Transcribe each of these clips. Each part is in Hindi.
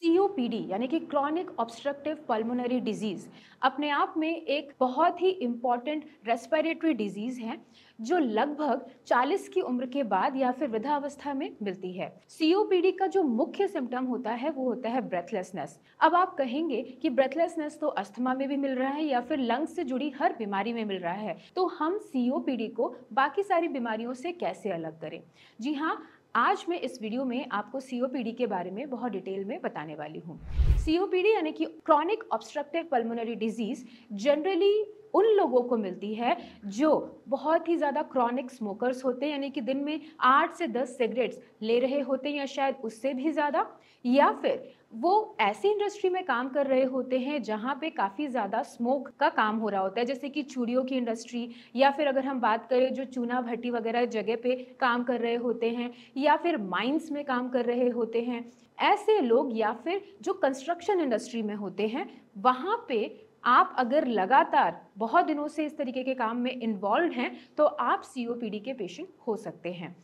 सीओपीडी यानी कि क्रॉनिक ऑब्स्ट्रक्टिव पल्मोनरी डिजीज अपने आप में एक बहुत ही इम्पॉर्टेंट रेस्पिरेटरी डिजीज है जो लगभग 40 की उम्र के बाद या फिर वृद्धावस्था में मिलती है। सीओपीडी का जो मुख्य सिम्टम होता है वो होता है ब्रेथलेसनेस। अब आप कहेंगे कि ब्रेथलेसनेस तो अस्थमा में भी मिल रहा है या फिर लंग्स से जुड़ी हर बीमारी में मिल रहा है, तो हम सीओपीडी को बाकी सारी बीमारियों से कैसे अलग करें? जी हाँ, आज मैं इस वीडियो में आपको सीओपीडी के बारे में बहुत डिटेल में बताने वाली हूँ। सीओपीडी यानी कि chronic obstructive pulmonary disease generally उन लोगों को मिलती है जो बहुत ही ज़्यादा क्रॉनिक स्मोकर्स होते हैं, यानी कि दिन में 8 से 10 सिगरेट्स ले रहे होते हैं या शायद उससे भी ज़्यादा, या फिर वो ऐसी इंडस्ट्री में काम कर रहे होते हैं जहाँ पे काफ़ी ज़्यादा स्मोक का काम हो रहा होता है, जैसे कि चूड़ियों की इंडस्ट्री, या फिर अगर हम बात करें जो चूना भट्टी वगैरह जगह पे काम कर रहे होते हैं, या फिर माइंस में काम कर रहे होते हैं ऐसे लोग, या फिर जो कंस्ट्रक्शन इंडस्ट्री में होते हैं वहाँ पे आप अगर लगातार बहुत दिनों से इस तरीके के काम में इन्वॉल्व हैं तो आप सीओपीडी के पेशेंट हो सकते हैं।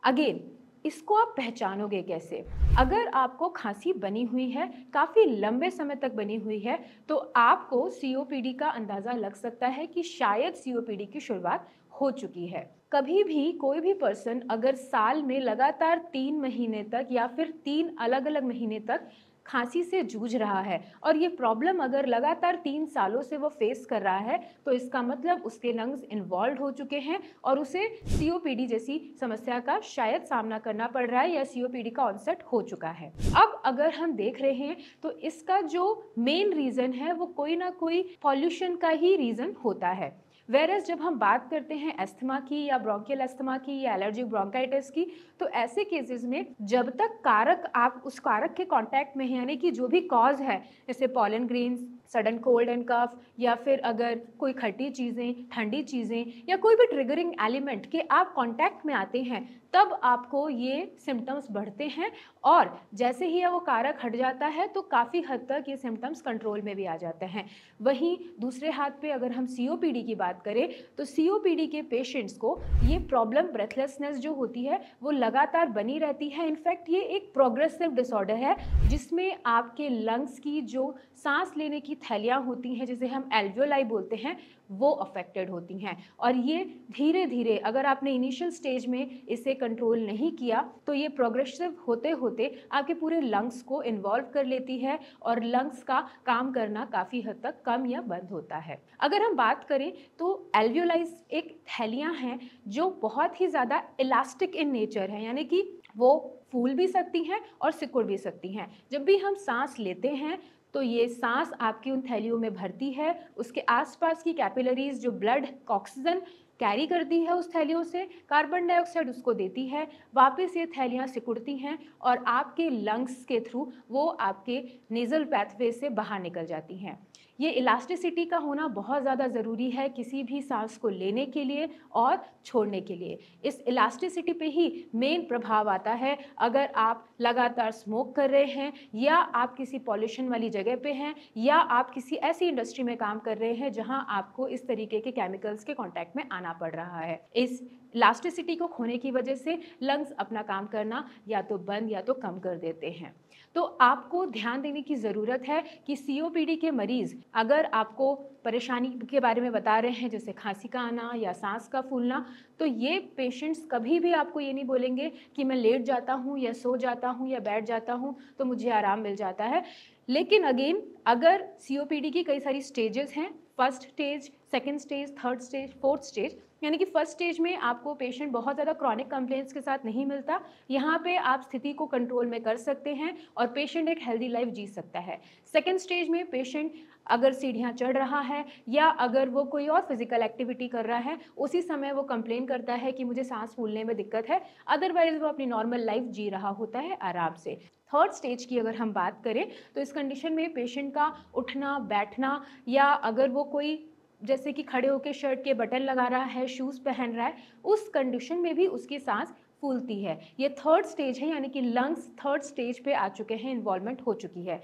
अगेन, इसको आप पहचानोगे कैसे? अगर आपको खांसी बनी हुई है, काफ़ी लंबे समय तक बनी हुई है, तो आपको सीओपीडी का अंदाज़ा लग सकता है कि शायद सीओपीडी की शुरुआत हो चुकी है। कभी भी कोई भी पर्सन अगर साल में लगातार 3 महीने तक या फिर 3 अलग-अलग महीने तक खांसी से जूझ रहा है और ये प्रॉब्लम अगर लगातार 3 सालों से वो फेस कर रहा है, तो इसका मतलब उसके लंग्स इन्वॉल्व हो चुके हैं और उसे सीओपीडी जैसी समस्या का शायद सामना करना पड़ रहा है या सीओपीडी का ऑनसेट हो चुका है। अब अगर हम देख रहे हैं तो इसका जो मेन रीज़न है वो कोई ना कोई पॉल्यूशन का ही रीज़न होता है। वेरस जब हम बात करते हैं अस्थमा की या ब्रोंकियल अस्थमा की या एलर्जिक ब्रोंकाइटिस की, तो ऐसे केसेस में जब तक कारक आप उस कारक के कांटेक्ट में हैं, यानी कि जो भी कॉज है, जैसे pollen grains, sudden cold and cough, या फिर अगर कोई खट्टी चीज़ें, ठंडी चीज़ें या कोई भी ट्रिगरिंग एलिमेंट के आप कांटेक्ट में आते हैं, तब आपको ये सिम्टम्स बढ़ते हैं और जैसे ही वो कारक हट जाता है तो काफ़ी हद तक ये सिम्टम्स कंट्रोल में भी आ जाते हैं। वहीं दूसरे हाथ पे अगर हम सीओपीडी की बात करें तो सीओपीडी के पेशेंट्स को ये प्रॉब्लम ब्रेथलेसनेस जो होती है वो लगातार बनी रहती है। इनफैक्ट ये एक प्रोग्रेसिव डिसऑर्डर है जिसमें आपके लंग्स की जो सांस लेने की थैलियाँ होती हैं, जिसे हम एल्वियोलाई बोलते हैं, वो अफेक्टेड होती हैं और ये धीरे धीरे अगर आपने इनिशियल स्टेज में इसे कंट्रोल नहीं किया तो ये प्रोग्रेसिव होते होते आपके पूरे लंग्स को इन्वॉल्व कर लेती है और लंग्स का काम करना काफ़ी हद तक कम या बंद होता है। अगर हम बात करें तो एल्वियोलाइज एक थैलियाँ हैं जो बहुत ही ज़्यादा इलास्टिक इन नेचर है, यानी कि वो फूल भी सकती हैं और सिकुड़ भी सकती हैं। जब भी हम सांस लेते हैं तो ये सांस आपकी उन थैलियों में भरती है, उसके आसपास की कैपिलरीज जो ब्लड ऑक्सीजन कैरी करती है उस थैलियों से, कार्बन डाइऑक्साइड उसको देती है, वापस ये थैलियाँ सिकुड़ती हैं और आपके लंग्स के थ्रू वो आपके नेज़ल पैथवे से बाहर निकल जाती हैं। ये इलास्टिसिटी का होना बहुत ज़्यादा ज़रूरी है किसी भी सांस को लेने के लिए और छोड़ने के लिए। इस इलास्टिसिटी पे ही मेन प्रभाव आता है अगर आप लगातार स्मोक कर रहे हैं या आप किसी पॉल्यूशन वाली जगह पे हैं या आप किसी ऐसी इंडस्ट्री में काम कर रहे हैं जहां आपको इस तरीके के केमिकल्स के कांटेक्ट में आना पड़ रहा है। इस इलास्टिसिटी को खोने की वजह से लंग्स अपना काम करना या तो बंद या तो कम कर देते हैं। तो आपको ध्यान देने की ज़रूरत है कि सीओपीडी के मरीज़ अगर आपको परेशानी के बारे में बता रहे हैं, जैसे खांसी का आना या सांस का फूलना, तो ये पेशेंट्स कभी भी आपको ये नहीं बोलेंगे कि मैं लेट जाता हूँ या सो जाता हूँ या बैठ जाता हूँ तो मुझे आराम मिल जाता है। लेकिन अगेन, अगर सीओपीडी की कई सारी स्टेजेस हैं, first stage, second stage, third stage, fourth stage, यानी कि फर्स्ट स्टेज में आपको पेशेंट बहुत ज़्यादा क्रॉनिक कंप्लेंट्स के साथ नहीं मिलता। यहाँ पे आप स्थिति को कंट्रोल में कर सकते हैं और पेशेंट एक हेल्दी लाइफ जी सकता है। सेकेंड स्टेज में पेशेंट अगर सीढ़ियाँ चढ़ रहा है या अगर वो कोई और फिजिकल एक्टिविटी कर रहा है, उसी समय वो कंप्लेन करता है कि मुझे सांस फूलने में दिक्कत है, अदरवाइज वो अपनी नॉर्मल लाइफ जी रहा होता है आराम से। थर्ड स्टेज की अगर हम बात करें तो इस कंडीशन में पेशेंट का उठना बैठना या अगर वो कोई जैसे कि खड़े होकर शर्ट के बटन लगा रहा है, शूज़ पहन रहा है, उस कंडीशन में भी उसकी सांस फूलती है। ये थर्ड स्टेज है, यानी कि लंग्स थर्ड स्टेज पे आ चुके हैं, इन्वॉल्वमेंट हो चुकी है।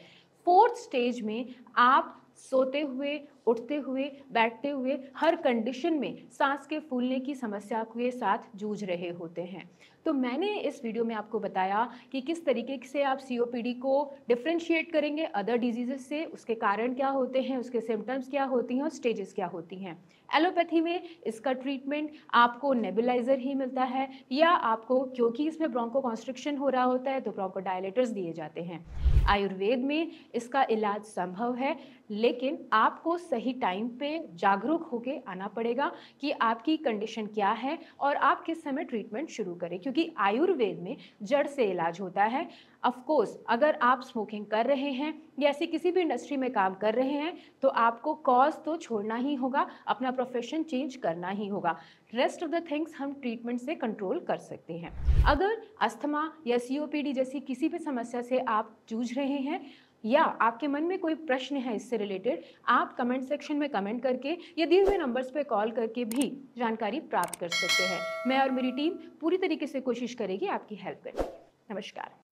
फोर्थ स्टेज में आप सोते हुए उठते हुए, बैठते हुए, हर कंडीशन में सांस के फूलने की समस्या के साथ जूझ रहे होते हैं। तो मैंने इस वीडियो में आपको बताया कि किस तरीके से आप सीओपीडी को डिफरेंशिएट करेंगे अदर डिजीजेस से, उसके कारण क्या होते हैं, उसके सिम्टम्स क्या होती हैं और स्टेजेस क्या होती हैं। एलोपैथी में इसका ट्रीटमेंट आपको नेबुलाइजर ही मिलता है या आपको, क्योंकि इसमें ब्रोंको कॉन्स्ट्रिक्शन हो रहा होता है, तो ब्रोंकोडायलेटर्स दिए जाते हैं। आयुर्वेद में इसका इलाज संभव है, लेकिन आपको सही टाइम पे जागरूक होके आना पड़ेगा कि आपकी कंडीशन क्या है और आप किस समय ट्रीटमेंट शुरू करें, क्योंकि आयुर्वेद में जड़ से इलाज होता है। ऑफ कोर्स अगर आप स्मोकिंग कर रहे हैं या ऐसी किसी भी इंडस्ट्री में काम कर रहे हैं तो आपको कॉज तो छोड़ना ही होगा, अपना प्रोफेशन चेंज करना ही होगा। रेस्ट ऑफ द थिंग्स हम ट्रीटमेंट से कंट्रोल कर सकते हैं। अगर अस्थमा या सीओपीडी जैसी किसी भी समस्या से आप जूझ रहे हैं या आपके मन में कोई प्रश्न है इससे रिलेटेड, आप कमेंट सेक्शन में कमेंट करके या दिए हुए नंबर्स पे कॉल करके भी जानकारी प्राप्त कर सकते हैं। मैं और मेरी टीम पूरी तरीके से कोशिश करेगी आपकी हेल्प करने की। नमस्कार।